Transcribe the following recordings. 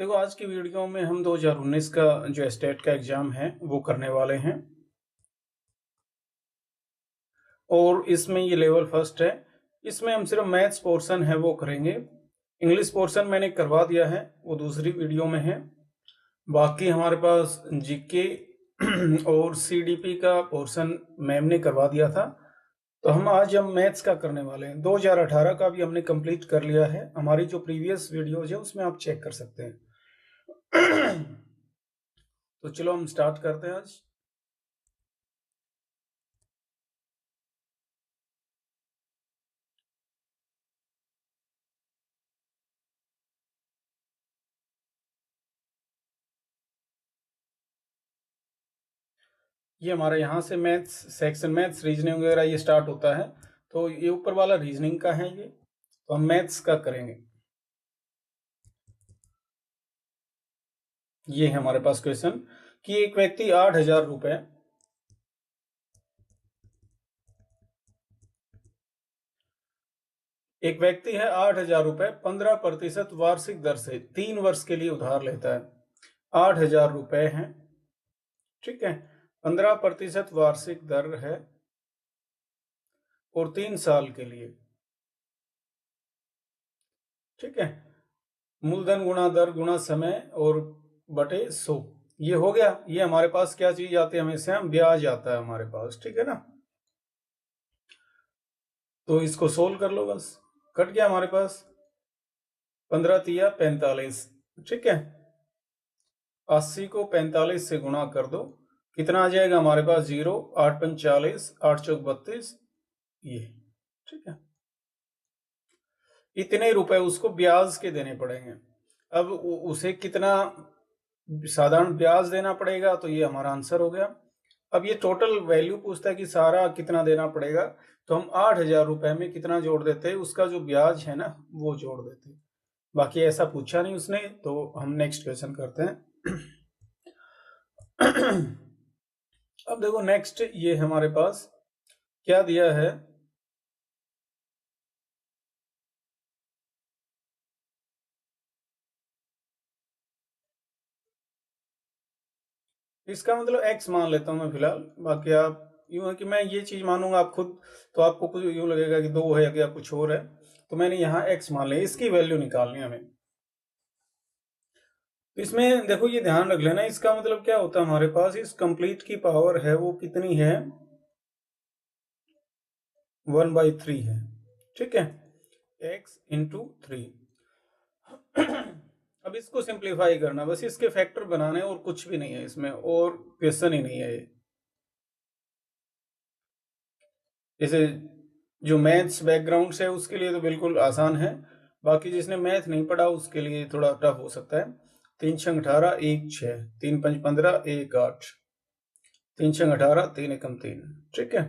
देखो, आज की वीडियो में हम 2019 का जो स्टेट का एग्जाम है वो करने वाले हैं और इसमें ये लेवल फर्स्ट है। इसमें हम सिर्फ मैथ्स पोर्शन है वो करेंगे। इंग्लिश पोर्शन मैंने करवा दिया है, वो दूसरी वीडियो में है। बाकी हमारे पास जीके और सीडीपी का पोर्शन मैम ने करवा दिया था, तो हम मैथ्स का करने वाले हैं। 2018 का भी हमने कंप्लीट कर लिया है। हमारी जो प्रीवियस वीडियोज है उसमें आप चेक कर सकते हैं। तो चलो हम स्टार्ट करते हैं आज। ये हमारे यहाँ से मैथ्स सेक्शन, मैथ्स रीजनिंग वगैरह ये स्टार्ट होता है। तो ये ऊपर वाला रीजनिंग का है, ये तो हम मैथ्स का करेंगे। ये है हमारे पास क्वेश्चन कि एक व्यक्ति 8,000 रुपए एक व्यक्ति है 8,000 रुपए 15% वार्षिक दर से 3 वर्ष के लिए उधार लेता है। 8,000 रुपए है, ठीक है, 15% वार्षिक दर है और 3 साल के लिए, ठीक है। मूलधन गुणा दर गुणा समय और बटे 100, ये हो गया। ये हमारे पास क्या चीज आती है, हमेशा ब्याज आता है हमारे पास, ठीक है ना। तो इसको सोल्व कर लो, बस कट गया हमारे पास 15 तिया 45, ठीक है। 80 को 45 से गुणा कर दो, कितना आ जाएगा हमारे पास 0, 8 पंच 40, 8 चौक 32, ये, ठीक है। इतने रुपए उसको ब्याज के देने पड़ेंगे। अब उसे कितना साधारण ब्याज देना पड़ेगा, तो ये हमारा आंसर हो गया। अब ये टोटल वैल्यू पूछता है कि सारा कितना देना पड़ेगा, तो हम 8,000 रुपए में कितना जोड़ देते हैं, उसका जो ब्याज है ना वो जोड़ देते हैं। बाकी ऐसा पूछा नहीं उसने, तो हम नेक्स्ट क्वेश्चन करते हैं। अब देखो नेक्स्ट, ये हमारे पास क्या दिया है, इसका मतलब x मान लेता हूं मैं फिलहाल। बाकी आप यूं है कि मैं ये चीज मानूंगा, आप खुद तो आपको कुछ यूं लगेगा कि 2 है या कुछ और है, तो मैंने यहाँ x मान लिया। इसकी वैल्यू निकालनी है हमें। इसमें देखो ये ध्यान रख लेना, इसका मतलब क्या होता है, हमारे पास इस कंप्लीट की पावर है वो कितनी है, 1/3 है, ठीक है, x इंटू 3। अब इसको सिंप्लीफाई करना, बस इसके फैक्टर बनाने, और कुछ भी नहीं है इसमें, और क्वेश्चन ही नहीं है ये। जैसे जो मैथ्स बैकग्राउंड से है उसके लिए तो बिल्कुल आसान है, बाकी जिसने मैथ नहीं पढ़ा उसके लिए थोड़ा टफ हो सकता है। 3 छंग 18, 1 6, 3 पंच 15, 1 8, 3 छंग 18, 3 एकम 3, ठीक है।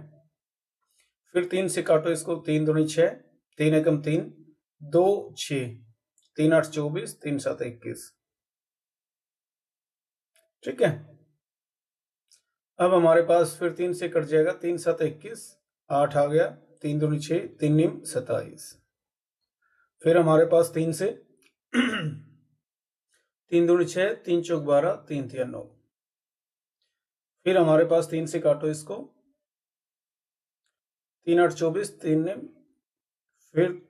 फिर 3 से काटो इसको, 3 दूनी 6, 3 एकम 3, 2 6, 3 8 24, 3 7 21, ठीक है। अब हमारे पास फिर 3 से कट जाएगा, 3 7 21, 8 आ गया, 3 दूनी 6, 3 निम 27। फिर हमारे पास 3 से 3 दूनी 6, 3 चौक 12, 3 तिया 9। फिर हमारे पास 3 से काटो इसको, 3 8 24, 3 निम, फिर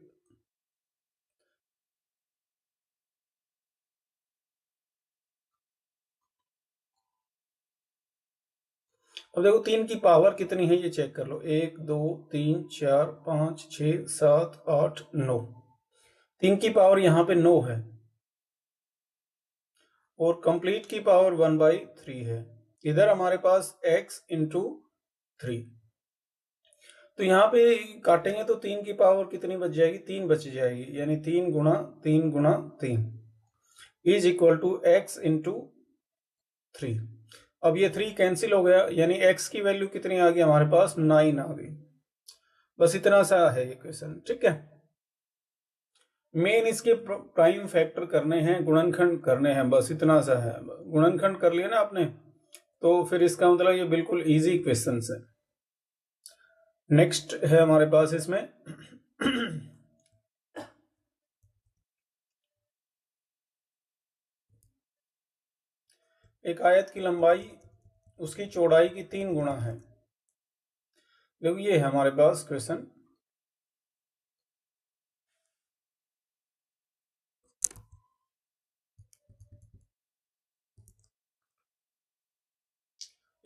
अब देखो 3 की पावर कितनी है ये चेक कर लो, 1 2 3 4 5 6 7 8 9। 3 की पावर यहाँ पे 9 है और कंप्लीट की पावर 1/3 है। इधर हमारे पास x इंटू 3, तो यहाँ पे काटेंगे तो 3 की पावर कितनी बच जाएगी, 3 बच जाएगी, यानी 3 गुणा 3 गुणा 3 is equal to x into 3। अब ये 3 कैंसिल हो गया, यानी x की वैल्यू कितनी आ गई हमारे पास, 9 आ गई। बस इतना सा है ये क्वेश्चन, ठीक है। मेन इसके प्राइम फैक्टर करने हैं, गुणनखंड करने हैं, बस इतना सा है। गुणनखंड कर लिया ना आपने, तो फिर इसका मतलब ये बिल्कुल इजी क्वेश्चन है। नेक्स्ट है हमारे पास इसमें एक आयत की लंबाई उसकी चौड़ाई की 3 गुना है। देखो ये है हमारे पास क्वेश्चन।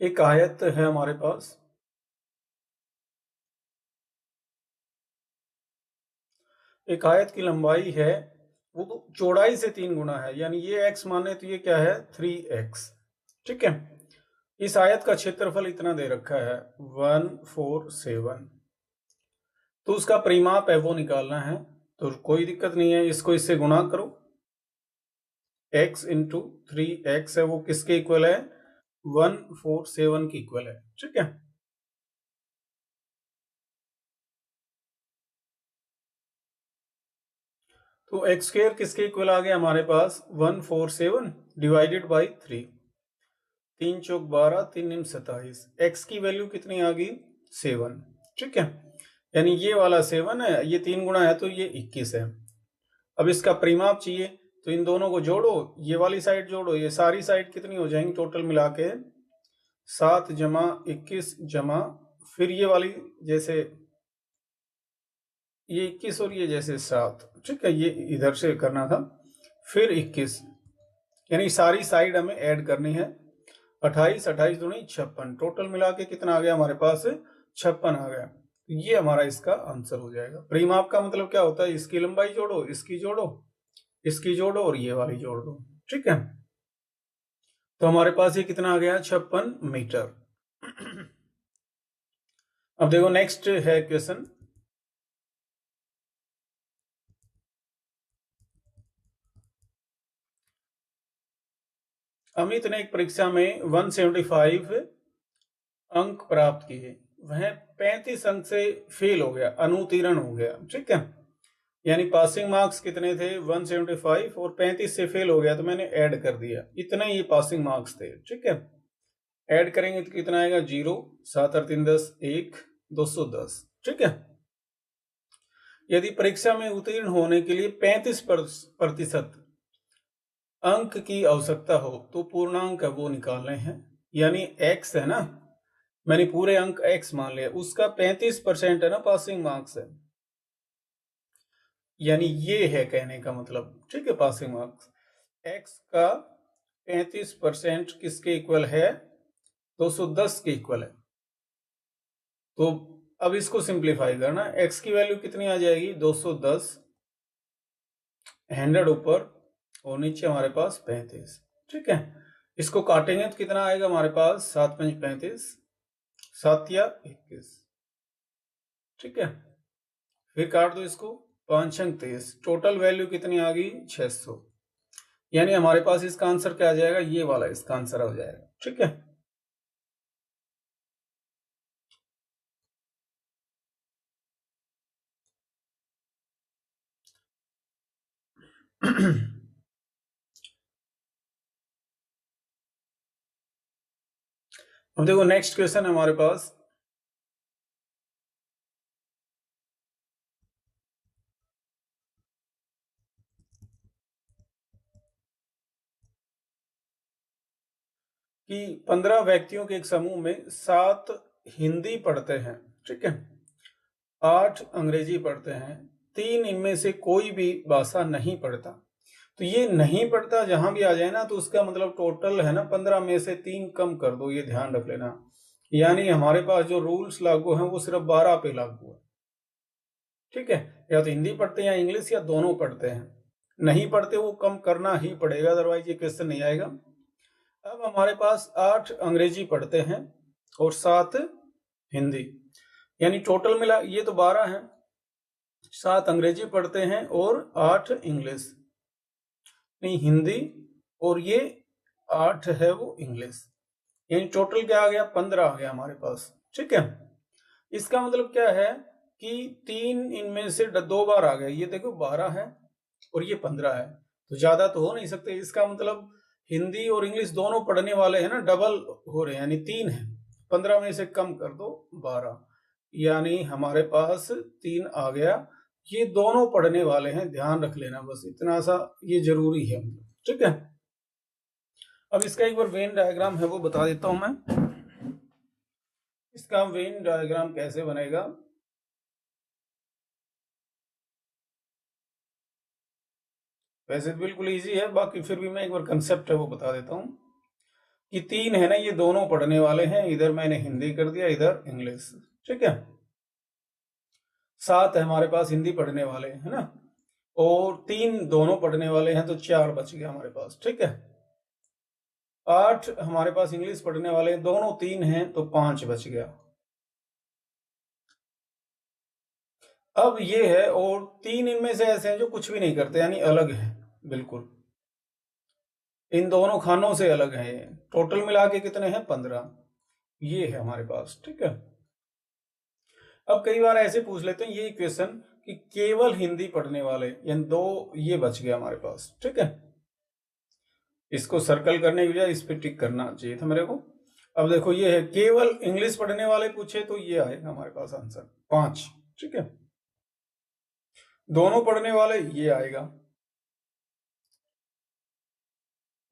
एक आयत है हमारे पास, एक आयत की लंबाई है वो तो चौड़ाई से 3 गुना है, यानी ये x माने तो ये क्या है 3x। ठीक है, इस आयत का क्षेत्रफल इतना दे रखा है 147, तो उसका परिमाप है वो निकालना है। तो कोई दिक्कत नहीं है, इसको इससे गुणा करो, x इंटू 3x है वो किसके इक्वल है 147 की इक्वल है। ठीक है, तो एक्स स्क्वायर किसके इक्वल आ गया हमारे पास 147 डिवाइडेड बाई 3, 3 चौक 12, 3 निम 27, एक्स की वैल्यू कितनी आ गई 7। ठीक है, यानी ये वाला 7 है, ये 3 गुना है तो ये 21 है। अब इसका परिमाप चाहिए तो इन दोनों को जोड़ो, ये वाली साइड जोड़ो, ये सारी साइड कितनी हो जाएंगी टोटल मिला के 7 जमा 21 जमा फिर ये वाली जैसे ये 21 और ये जैसे 7। ठीक है, ये इधर से करना था, फिर 21, यानी सारी साइड हमें ऐड करनी है। 28 28 दूनी 56, टोटल मिला के कितना आ गया हमारे पास 56 आ गया। ये हमारा इसका आंसर हो जाएगा। परिमाप का मतलब क्या होता है, इसकी लंबाई जोड़ो, इसकी जोड़ो, इसकी जोड़ो और ये वाली जोड़ दो। ठीक है, तो हमारे पास ये कितना आ गया 56 मीटर। अब देखो नेक्स्ट है क्वेश्चन। अमित ने एक परीक्षा में 175 अंक प्राप्त किए, वह 35 अंक से फेल हो गया, अनुत्तीर्ण हो गया। ठीक है, यानी पासिंग मार्क्स कितने थे 175 और 35 से फेल हो गया तो मैंने ऐड कर दिया, इतने ही पासिंग मार्क्स थे। ठीक है, ऐड करेंगे तो कितना आएगा 0, 7 और 3 10, 1, 210। ठीक है, यदि परीक्षा में उत्तीर्ण होने के लिए 35% अंक की आवश्यकता हो तो पूर्णांक वो निकालने हैं। यानी x है ना, मैंने पूरे अंक x मान लिया, उसका 35% है ना पासिंग मार्क्स है, यानी ये है कहने का मतलब। ठीक है, पासिंग मार्क्स x का 35% किसके इक्वल है 210 के इक्वल है। तो अब इसको सिंप्लीफाई करना, x की वैल्यू कितनी आ जाएगी 210, 100 ऊपर और नीचे हमारे पास 35। ठीक है, इसको काटेंगे तो कितना आएगा हमारे पास 7 5 35, 7 या 21। ठीक है, फिर काट दो इसको, 5 23, टोटल वैल्यू कितनी आ गई 600, यानी हमारे पास इसका आंसर क्या आ जाएगा, ये वाला इसका आंसर हो जाएगा। ठीक है, अब देखो नेक्स्ट क्वेश्चन है हमारे पास। कि 15 व्यक्तियों के एक समूह में 7 हिंदी पढ़ते हैं, ठीक है, 8 अंग्रेजी पढ़ते हैं, 3 इनमें से कोई भी भाषा नहीं पढ़ता। तो ये नहीं पढ़ता जहां भी आ जाए ना तो उसका मतलब टोटल है ना 15 में से 3 कम कर दो, ये ध्यान रख लेना। यानी हमारे पास जो रूल्स लागू हैं वो सिर्फ 12 पे लागू है। ठीक है, या तो हिंदी पढ़ते हैं या इंग्लिश या दोनों पढ़ते हैं, नहीं पढ़ते वो कम करना ही पड़ेगा, अदरवाइज ये क्वेश्चन नहीं आएगा। अब हमारे पास 8 अंग्रेजी पढ़ते हैं और 7 हिंदी, यानी टोटल मिला ये तो 12 है, 7 अंग्रेजी पढ़ते हैं और 8 इंग्लिश, नहीं हिंदी, और ये 8 है वो इंग्लिश, यानी टोटल क्या आ गया 15 आ गया हमारे पास। ठीक है, इसका मतलब क्या है कि 3 इनमें से 2 बार आ गया, ये देखो 12 है और ये 15 है, तो ज्यादा तो हो नहीं सकते। इसका मतलब हिंदी और इंग्लिश दोनों पढ़ने वाले हैं ना, डबल हो रहे हैं, यानी 3 है, 15 में से कम कर दो 12, यानी हमारे पास 3 आ गया। ये दोनों पढ़ने वाले हैं, ध्यान रख लेना, बस इतना सा ये जरूरी है। ठीक है, अब इसका एक बार वेन डायग्राम है वो बता देता हूं मैं। इसका वेन डायग्राम कैसे बनेगा। वैसे तो बिल्कुल इजी है, बाकी फिर भी मैं एक बार कंसेप्ट है वो बता देता हूं कि 3 है ना, ये दोनों पढ़ने वाले हैं, इधर मैंने हिंदी कर दिया, इधर इंग्लिश, ठीक है। 7 है हमारे पास हिंदी पढ़ने वाले, है ना, और 3 दोनों पढ़ने वाले हैं, तो 4 बच गया हमारे पास, ठीक है। 8 हमारे पास इंग्लिश पढ़ने वाले हैं, दोनों 3 हैं, तो 5 बच गया। अब ये है, और 3 इनमें से ऐसे हैं जो कुछ भी नहीं करते, यानी अलग है बिल्कुल, इन दोनों खानों से अलग है। टोटल मिला के कितने हैं, 15 ये है हमारे पास, ठीक है। अब कई बार ऐसे पूछ लेते हैं ये क्वेश्चन कि केवल हिंदी पढ़ने वाले, यानी 2 ये बच गया हमारे पास, ठीक है। इसको सर्कल करने की बजाय इस पे टिक करना चाहिए था मेरे को। अब देखो ये है केवल इंग्लिश पढ़ने वाले पूछे तो ये आएगा हमारे पास आंसर 5, ठीक है। दोनों पढ़ने वाले ये आएगा,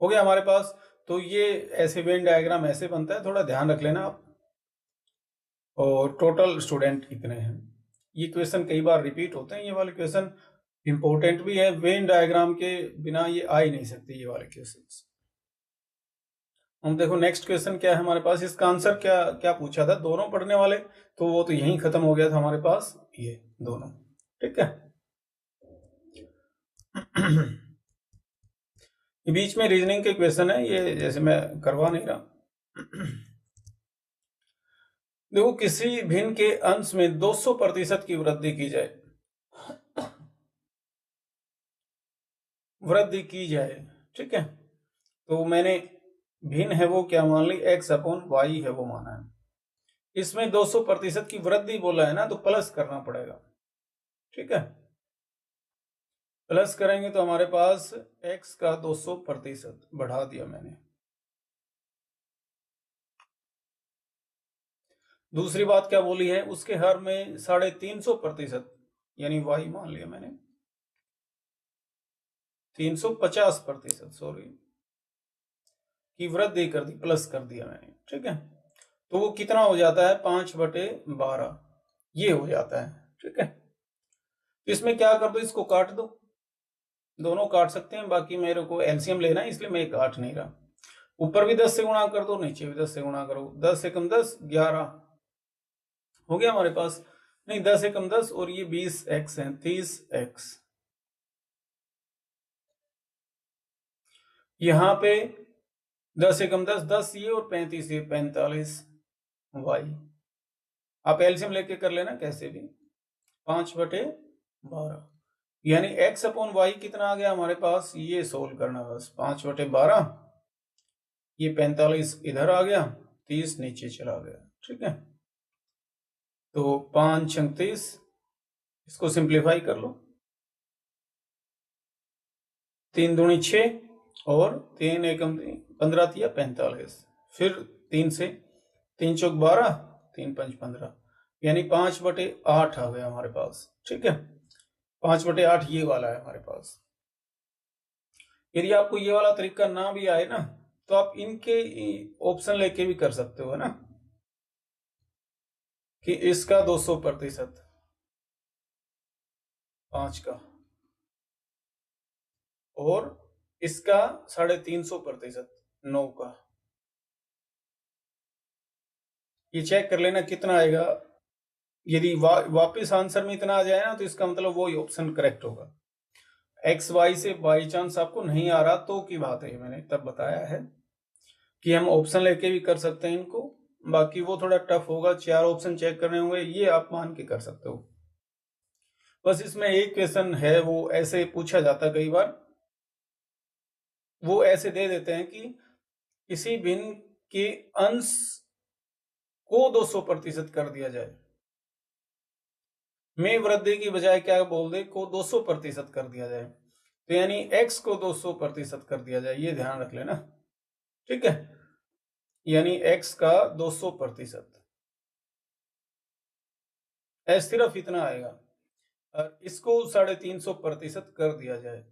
हो गया हमारे पास। तो ये ऐसे वेन डायग्राम ऐसे बनता है, थोड़ा ध्यान रख लेना आप। और टोटल स्टूडेंट कितने हैं, ये क्वेश्चन कई बार रिपीट होते हैं, ये वाले क्वेश्चन इंपॉर्टेंट भी है, वेन डायग्राम के बिना ये आ ही नहीं सकते ये वाले क्वेश्चन। हम देखो नेक्स्ट क्वेश्चन क्या है हमारे पास, इसका आंसर क्या क्या पूछा था, दोनों पढ़ने वाले, तो वो तो यहीं खत्म हो गया था हमारे पास, ये दोनों, ठीक है। ये बीच में रीजनिंग के क्वेश्चन है, ये जैसे मैं करवा नहीं रहा। देखो किसी भिन्न के अंश में 200% की वृद्धि की जाए, वृद्धि की जाए, ठीक है। तो मैंने भिन्न है वो क्या मान ली, x/y है वो माना है। इसमें 200% की वृद्धि बोला है ना, तो प्लस करना पड़ेगा, ठीक है। प्लस करेंगे तो हमारे पास x का 200% बढ़ा दिया मैंने। दूसरी बात क्या बोली है, उसके हर में 350%, यानी y मान लिया मैंने 350%, सॉरी, की वृद्धि कर दी, प्लस कर दिया मैंने, ठीक है। तो वो कितना हो जाता है, 5/12 ये हो जाता है, ठीक है। तो इसमें क्या कर दो, इसको काट दो, दोनों काट सकते हैं, बाकी मेरे को एलसीएम लेना है इसलिए मैं काट नहीं रहा। ऊपर भी 10 से गुणा कर दो, नीचे भी 10 से गुणा करो, 10 एकम 10 11 हो गया हमारे पास, नहीं 10 एकम 10 और ये 20x है, 30x। यहाँ पे 10 एकम 10 10 ये और 35 ये 45y। आप एलसीएम लेके कर लेना कैसे भी, 5/12, यानी x/y कितना आ गया हमारे पास, ये सोल्व करना बस, 5/12, ये 45 इधर आ गया, 30 नीचे चला गया, ठीक है। तो 5 × 30, इसको सिंप्लीफाई कर लो, 3 दूनी 6 और 3 एकम 15 या 45, फिर 3 से 3 चौक 12, 3 पंच 15, यानी 5/8 आ गया हमारे पास, ठीक है। 5/8 ये वाला है हमारे पास। यदि आपको ये वाला तरीका ना भी आए ना, तो आप इनके ऑप्शन लेके भी कर सकते हो, है ना, कि इसका 200%, 5 का, और इसका 350%, 9 का। ये चेक कर लेना कितना आएगा, यदि वापस आंसर में इतना आ जाए ना, तो इसका मतलब वही ऑप्शन करेक्ट होगा। XY से बाई चांस आपको नहीं आ रहा तो की बात है, मैंने तब बताया है कि हम ऑप्शन लेके भी कर सकते हैं इनको, बाकी वो थोड़ा टफ होगा, 4 ऑप्शन चेक करने होंगे, ये आप मान के कर सकते हो। बस इसमें एक क्वेश्चन है वो ऐसे पूछा जाता कई बार, वो ऐसे दे देते हैं कि किसी भिन्न के अंश को 200% कर दिया जाए, में वृद्धि की बजाय क्या बोल दे, को 200% कर दिया जाए, तो यानी x को 200% कर दिया जाए, ये ध्यान रख लेना, ठीक है। यानी x का 200%, सिर्फ इतना आएगा, और इसको 350% कर दिया जाए,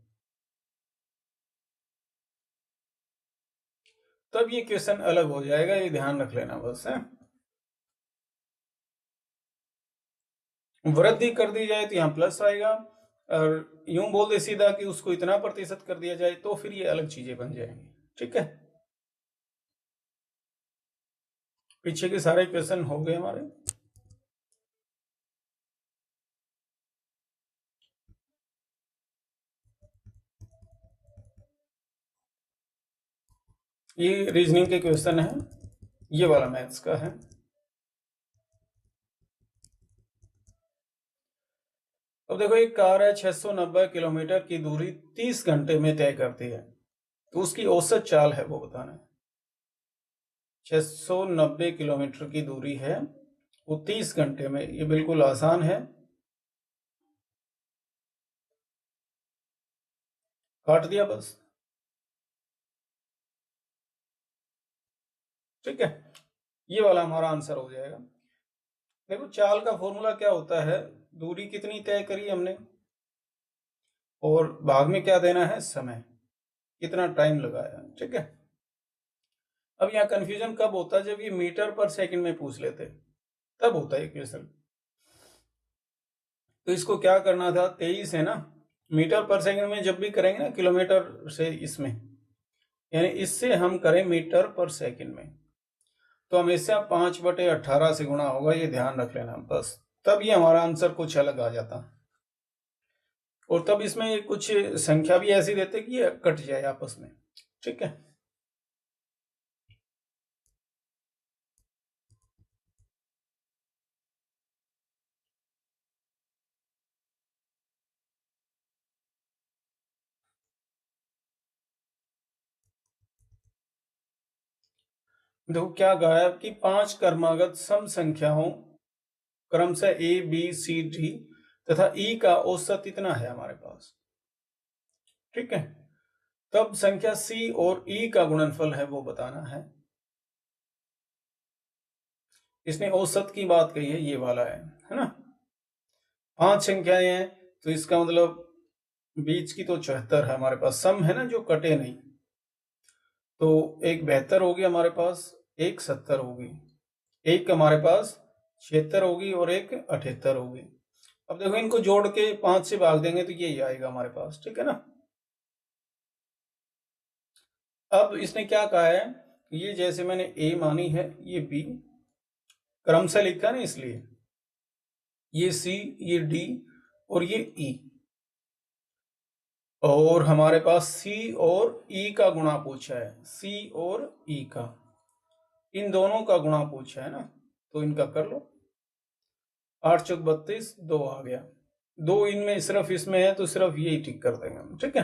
तब ये क्वेश्चन अलग हो जाएगा, ये ध्यान रख लेना बस है। वृद्धि कर दी जाए तो यहाँ प्लस आएगा, और यूं बोल दे सीधा कि उसको इतना प्रतिशत कर दिया जाए तो फिर ये अलग चीजें बन जाएंगी। ठीक है, पीछे के सारे क्वेश्चन हो गए हमारे। ये रीजनिंग के क्वेश्चन है, ये वाला मैथ्स का है। अब देखो, एक कार है 690 किलोमीटर की दूरी 30 घंटे में तय करती है, तो उसकी औसत चाल है वो बताना है। 690 किलोमीटर की दूरी है, वो 30 घंटे में, ये बिल्कुल आसान है। काट दिया बस। ठीक है, ये वाला हमारा आंसर हो जाएगा। देखो, चाल का फॉर्मूला क्या होता है, दूरी कितनी तय करी हमने, और भाग में क्या देना है, समय, कितना टाइम लगाया। ठीक है, अब यहाँ कंफ्यूजन कब होता है, जब ये मीटर पर सेकंड में पूछ लेते, तब होता है क्वेश्चन। तो इसको क्या करना था, 23 है ना, मीटर पर सेकंड में जब भी करेंगे ना, किलोमीटर से इसमें, यानी इससे हम करें मीटर पर सेकंड में, तो हमेशा 5/18 से गुणा होगा, ये ध्यान रख लेना बस। तब ये हमारा आंसर कुछ अलग आ जाता, और तब इसमें कुछ संख्या भी ऐसी देते कि ये कट जाए आपस में। ठीक है, देखो क्या गाया कि 5 क्रमागत सम संख्याओं क्रमशः ए बी सी डी तथा ई का औसत इतना है हमारे पास। ठीक है, तब संख्या सी और ई का गुणनफल है वो बताना है। इसने औसत की बात कही है, ये वाला है ना। 5 संख्याएं हैं, तो इसका मतलब बीच की तो 74 है हमारे पास, सम है ना जो कटे नहीं, तो एक 72 होगी हमारे पास, एक 70 होगी, एक हमारे पास 76 होगी, और एक 78 होगी। अब देखो, इनको जोड़ के 5 से भाग देंगे तो यही आएगा हमारे पास। ठीक है ना। अब इसने क्या कहा है, ये जैसे मैंने ए मानी है, ये बी क्रमशः लिखा ना, इसलिए ये सी, ये डी और ये ई, और हमारे पास सी और ई का गुणा पूछा है, सी और ई का, इन दोनों का गुणा पूछा है ना, तो इनका कर लो। 8 चौक 32, 2 आ गया, 2 इनमें सिर्फ इसमें है, तो सिर्फ यही टिक कर देंगे हम। ठीक है,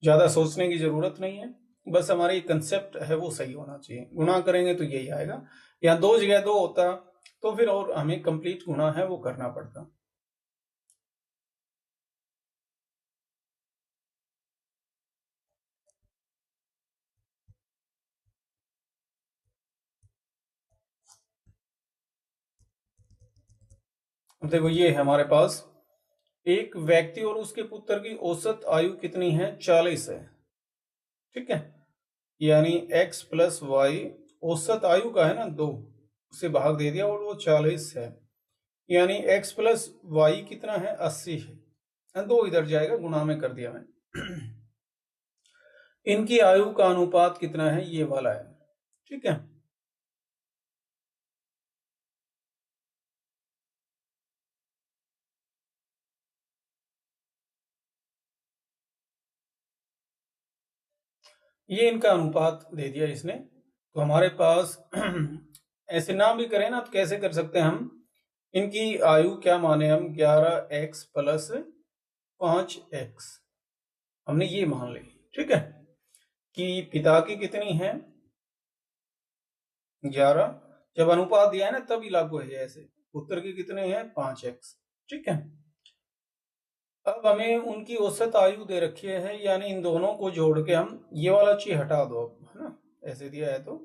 ज्यादा सोचने की जरूरत नहीं है, बस हमारी कंसेप्ट है वो सही होना चाहिए। गुणा करेंगे तो यही आएगा, या 2 जगह 2 होता तो फिर और हमें कंप्लीट गुणा है वो करना पड़ता। देखो, ये है हमारे पास, एक व्यक्ति और उसके पुत्र की औसत आयु कितनी है, 40 है। ठीक है, यानी x प्लस वाई, औसत आयु का है ना 2, उसे भाग दे दिया और वो 40 है, यानी x प्लस वाई कितना है, 80 है। 2 इधर जाएगा, गुणा में कर दिया मैंने। इनकी आयु का अनुपात कितना है, ये वाला है। ठीक है, ये इनका अनुपात दे दिया इसने, तो हमारे पास ऐसे ना भी करें ना, तो कैसे कर सकते हैं हम, इनकी आयु क्या माने हम, 11x प्लस 5x, हमने ये मान ली। ठीक है, कि पिता की कितनी है 11, जब अनुपात दिया है ना तभी लागू है, ऐसे पुत्र की कितने हैं 5x। ठीक है, अब हमें उनकी औसत आयु दे रखी है, यानी इन दोनों को जोड़ के हम, ये वाला चीज हटा दो अब, है ना, ऐसे दिया है तो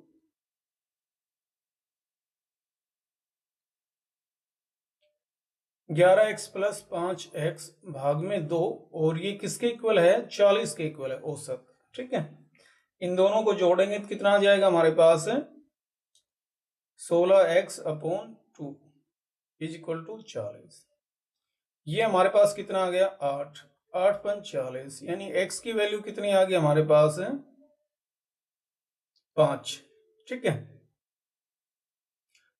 11x प्लस 5x भाग में 2, और ये किसके इक्वल है, 40 के इक्वल है औसत। ठीक है, इन दोनों को जोड़ेंगे तो कितना आ जाएगा हमारे पास 16x/2 इज इक्वल टू 40। ये हमारे पास कितना आ गया 8, 8 पंच 40, यानी x की वैल्यू कितनी आ गई हमारे पास 5। ठीक है,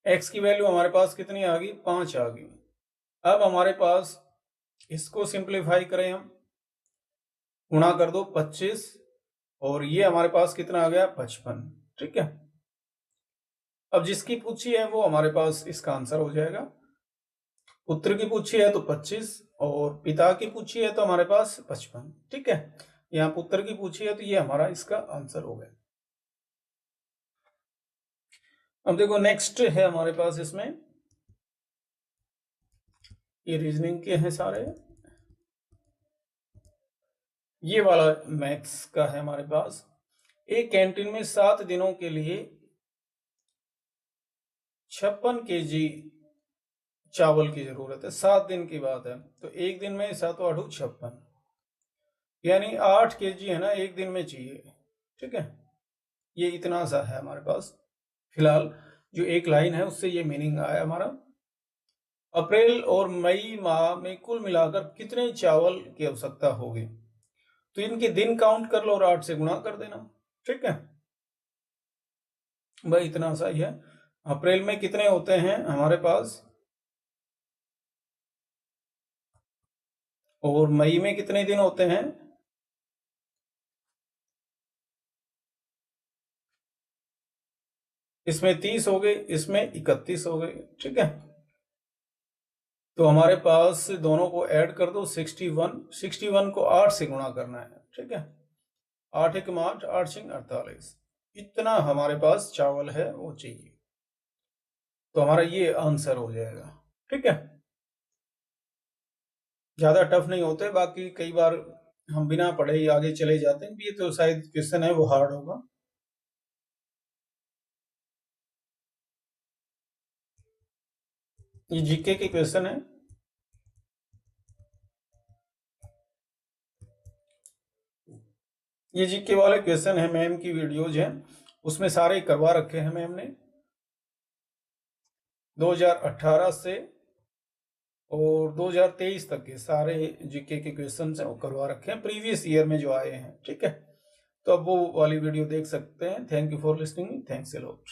x की वैल्यू हमारे पास कितनी आ गई 5 आ गई। अब हमारे पास इसको सिंप्लीफाई करें, हम गुणा कर दो 25 और ये हमारे पास कितना आ गया 55। ठीक है, अब जिसकी पूछी है वो हमारे पास इसका आंसर हो जाएगा। पुत्र की पूछी है तो 25 और पिता की पूछी है तो हमारे पास 55। ठीक है, यहाँ पुत्र की पूछी है तो ये हमारा इसका आंसर हो गया। अब देखो नेक्स्ट है हमारे पास, इसमें ये रीजनिंग के हैं सारे। ये वाला मैथ्स का है हमारे पास। एक कैंटीन में 7 दिनों के लिए 56 kg चावल की जरूरत है। 7 दिन की बात है, तो एक दिन में 7 8 56, यानी 8 kg है ना एक दिन में चाहिए। ठीक है, ये इतना सा है हमारे पास। फिलहाल जो एक लाइन है उससे ये मीनिंग आया हमारा। अप्रैल और मई माह में कुल मिलाकर कितने चावल की आवश्यकता होगी, तो इनके दिन काउंट कर लो और 8 से गुणा कर देना। ठीक है भाई, इतना सा ही है। अप्रैल में कितने होते हैं हमारे पास, और मई में कितने दिन होते हैं, इसमें 30 हो गए, इसमें 31 हो गए। ठीक है, तो हमारे पास दोनों को ऐड कर दो 61, 61 को 8 से गुणा करना है। ठीक है, 8 1 8, 8 6 48, इतना हमारे पास चावल है वो चाहिए, तो हमारा ये आंसर हो जाएगा। ठीक है, ज्यादा टफ नहीं होते, बाकी कई बार हम बिना पढ़े ही आगे चले जाते हैं। ये तो शायद क्वेश्चन है वो हार्ड होगा। ये जीके के क्वेश्चन है। ये जीके वाले क्वेश्चन है, मैम की वीडियोज हैं उसमें सारे करवा रखे हैं मैम ने। 2018 से और 2023 तक के सारे जीके के क्वेश्चन हैं वो करवा रखे हैं, प्रीवियस ईयर में जो आए हैं। ठीक है, तो अब वो वाली वीडियो देख सकते हैं। Thank you for listening, thanks a lot.